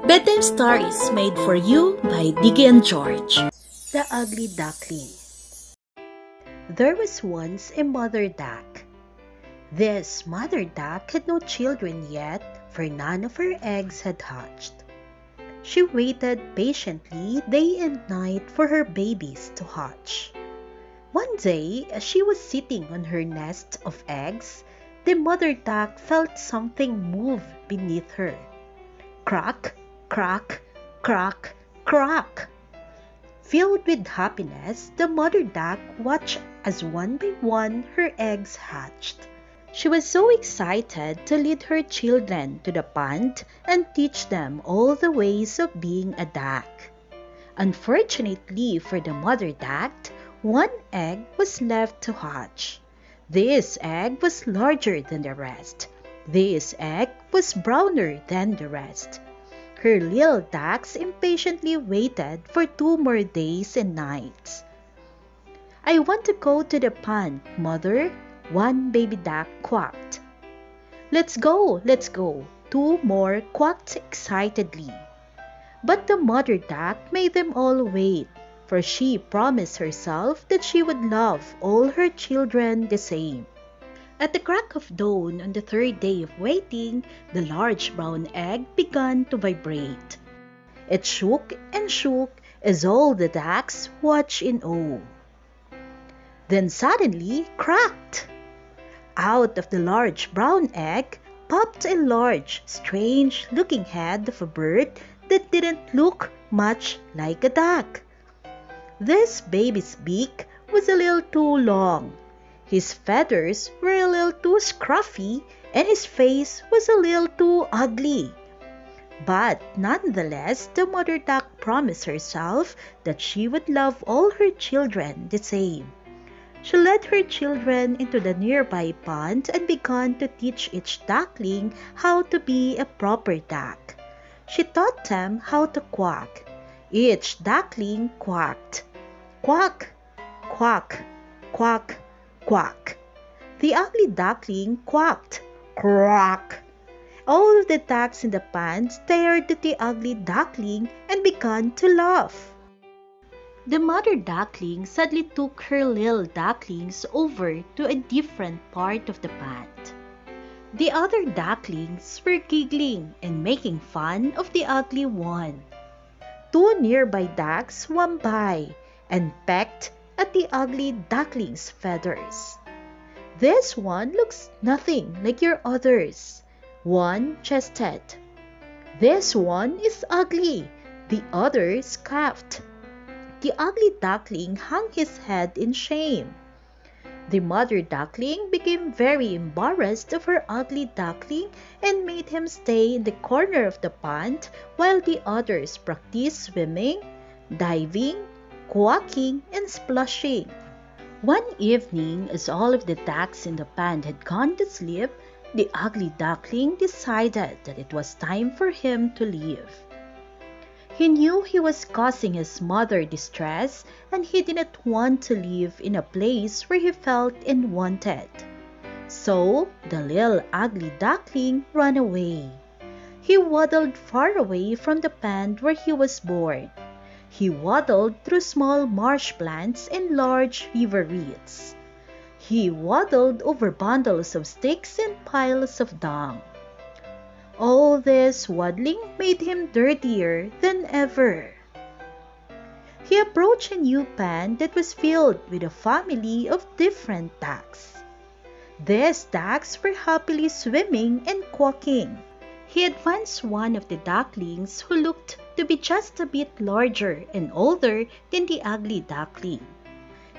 Bedtime stories made for you by Diggy and George. The Ugly Duckling. There was once a mother duck. This mother duck had no children yet, for none of her eggs had hatched. She waited patiently day and night for her babies to hatch. One day, as she was sitting on her nest of eggs, the mother duck felt something move beneath her. Crack, crack, crack, crack. Filled with happiness, the mother duck watched as one by one her eggs hatched. She was so excited to lead her children to the pond and teach them all the ways of being a duck. Unfortunately for the mother duck, one egg was left to hatch. This egg was larger than the rest. This egg was browner than the rest. Her little ducks impatiently waited for 2 more days and nights. "I want to go to the pond, mother," one baby duck quacked. Let's go, 2 more quacked excitedly. But the mother duck made them all wait, for she promised herself that she would love all her children the same. At the crack of dawn on the 3rd day of waiting, the large brown egg began to vibrate. It shook and shook as all the ducks watched in awe. Then suddenly cracked! Out of the large brown egg popped a large, strange-looking head of a bird that didn't look much like a duck. This baby's beak was a little too long. His feathers were a little too scruffy, and his face was a little too ugly. But nonetheless, the mother duck promised herself that she would love all her children the same. She led her children into the nearby pond and began to teach each duckling how to be a proper duck. She taught them how to quack. Each duckling quacked. Quack, quack, quack, quack. The ugly duckling quacked. Quack. All of the ducks in the pond stared at the ugly duckling and began to laugh. The mother duckling suddenly took her little ducklings over to a different part of the pond. The other ducklings were giggling and making fun of the ugly one. 2 nearby ducks swam by and pecked at the ugly duckling's feathers. "This one looks nothing like your others," one jested. "This one is ugly," the other scoffed. The ugly duckling hung his head in shame. The mother duckling became very embarrassed of her ugly duckling and made him stay in the corner of the pond while the others practiced swimming, diving, quacking, and splashing. One evening, as all of the ducks in the pond had gone to sleep, the ugly duckling decided that it was time for him to leave. He knew he was causing his mother distress, and he didn't want to live in a place where he felt unwanted. So, the little ugly duckling ran away. He waddled far away from the pond where he was born. He waddled through small marsh plants and large river reeds. He waddled over bundles of sticks and piles of dung. All this waddling made him dirtier than ever. He approached a new pond that was filled with a family of different ducks. These ducks were happily swimming and quacking. He advanced one of the ducklings who looked to be just a bit larger and older than the ugly duckling.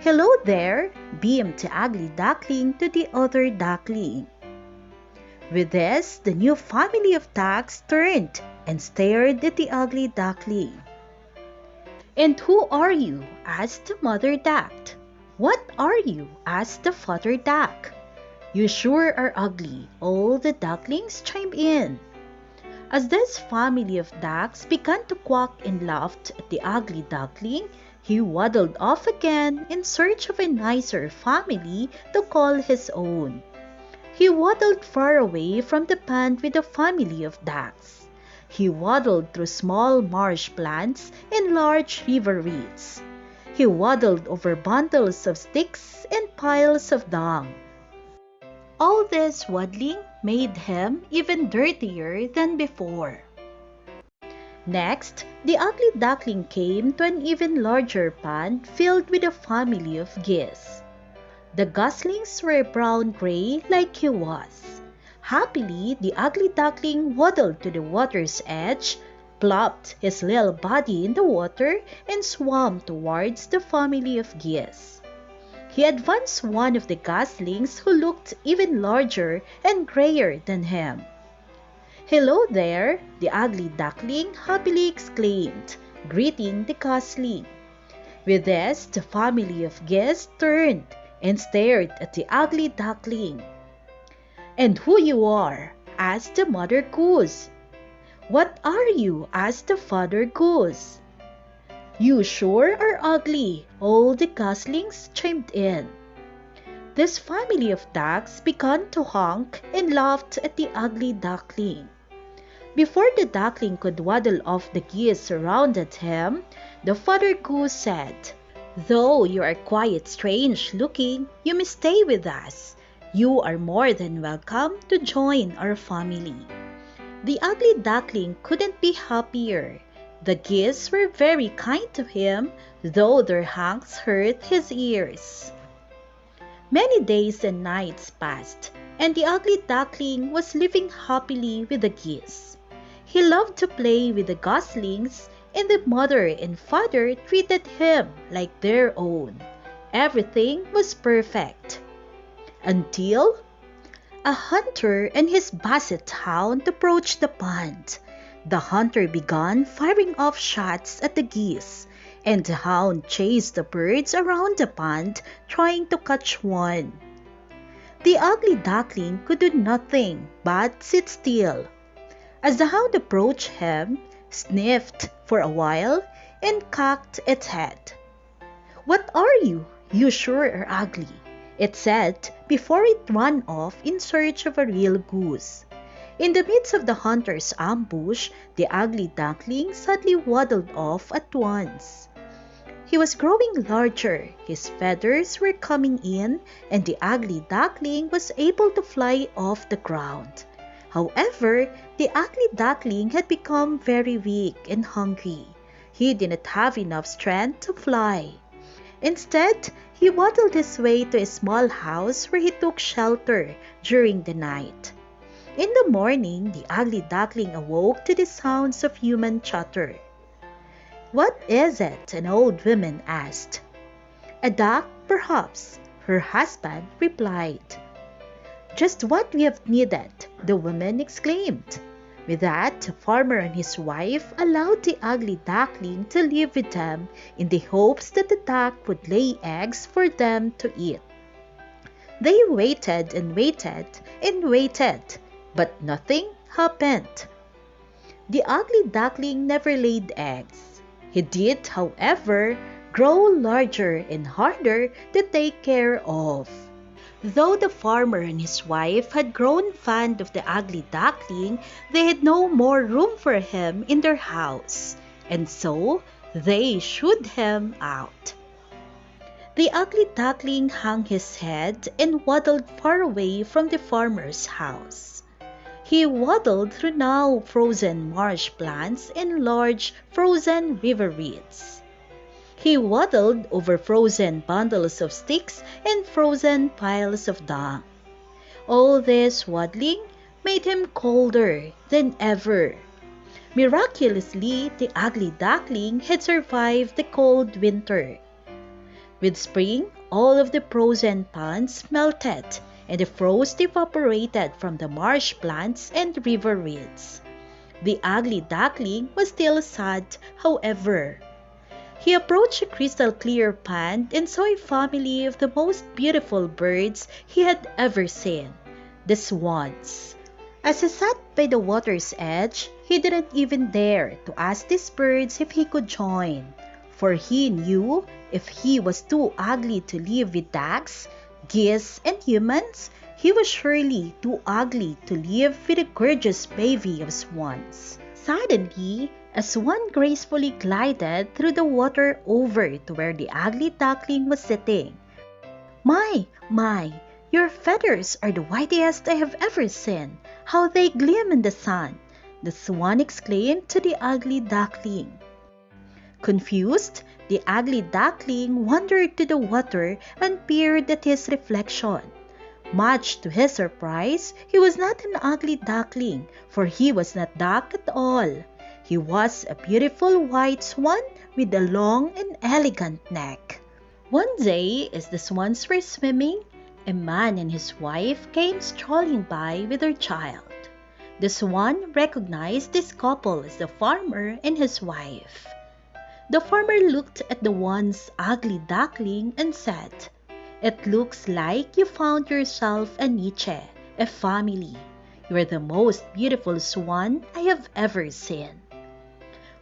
"Hello there," beamed the ugly duckling to the other duckling. With this, the new family of ducks turned and stared at the ugly duckling. "And who are you?" asked the mother duck. "What are you?" asked the father duck. "You sure are ugly," all the ducklings chimed in. As this family of ducks began to quack and laughed at the ugly duckling, he waddled off again in search of a nicer family to call his own. He waddled far away from the pond with a family of ducks. He waddled through small marsh plants and large river reeds. He waddled over bundles of sticks and piles of dung. All this waddling made him even dirtier than before. Next, the ugly duckling came to an even larger pond filled with a family of geese. The goslings were brown-gray like he was. Happily, the ugly duckling waddled to the water's edge, plopped his little body in the water, and swam towards the family of geese. He advanced one of the goslings who looked even larger and grayer than him. "Hello there," the ugly duckling happily exclaimed, greeting the gosling. With this, the family of geese turned and stared at the ugly duckling. "And who you are?" asked the mother goose. "What are you?" asked the father goose. "You sure are ugly," all the goslings chimed in. This family of ducks began to honk and laughed at the ugly duckling. Before the duckling could waddle off the geese surrounded him, the father goose said, "Though you are quite strange looking, you may stay with us. You are more than welcome to join our family." The ugly duckling couldn't be happier. The geese were very kind to him, though their honks hurt his ears. Many days and nights passed, and the ugly duckling was living happily with the geese. He loved to play with the goslings, and the mother and father treated him like their own. Everything was perfect. Until a hunter and his basset hound approached the pond. The hunter began firing off shots at the geese, and the hound chased the birds around the pond, trying to catch one. The ugly duckling could do nothing but sit still. As the hound approached him, sniffed for a while, and cocked its head. "What are you? You sure are ugly," it said before it ran off in search of a real goose. In the midst of the hunter's ambush, the ugly duckling suddenly waddled off at once. He was growing larger, his feathers were coming in, and the ugly duckling was able to fly off the ground. However, the ugly duckling had become very weak and hungry. He didn't have enough strength to fly. Instead, he waddled his way to a small house where he took shelter during the night. In the morning, the ugly duckling awoke to the sounds of human chatter. "What is it?" an old woman asked. "A duck, perhaps," her husband replied. "Just what we have needed," the woman exclaimed. With that, the farmer and his wife allowed the ugly duckling to live with them in the hopes that the duck would lay eggs for them to eat. They waited and waited and waited, but nothing happened. The ugly duckling never laid eggs. He did, however, grow larger and harder to take care of. Though the farmer and his wife had grown fond of the ugly duckling, they had no more room for him in their house, and so they shooed him out. The ugly duckling hung his head and waddled far away from the farmer's house. He waddled through now frozen marsh plants and large frozen river reeds. He waddled over frozen bundles of sticks and frozen piles of dung. All this waddling made him colder than ever. Miraculously, the ugly duckling had survived the cold winter. With spring, all of the frozen ponds melted, and the frost evaporated from the marsh plants and river reeds. The ugly duckling was still sad, however. He approached a crystal-clear pond and saw a family of the most beautiful birds he had ever seen, the swans. As he sat by the water's edge, he didn't even dare to ask these birds if he could join, for he knew if he was too ugly to live with ducks, geese, and humans, he was surely too ugly to live with a gorgeous bevy of swans. Suddenly, a swan gracefully glided through the water over to where the ugly duckling was sitting. My, your feathers are the whitest I have ever seen. How they gleam in the sun!" the swan exclaimed to the ugly duckling. Confused, the ugly duckling wandered to the water and peered at his reflection. Much to his surprise, he was not an ugly duckling, for he was not dark at all. He was a beautiful white swan with a long and elegant neck. One day, as the swans were swimming, a man and his wife came strolling by with their child. The swan recognized this couple as the farmer and his wife. The farmer looked at the once ugly duckling and said, "It looks like you found yourself a niche, a family. You are the most beautiful swan I have ever seen."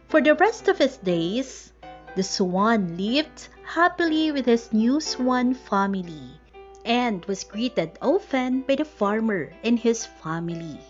For the rest of his days, the swan lived happily with his new swan family and was greeted often by the farmer and his family.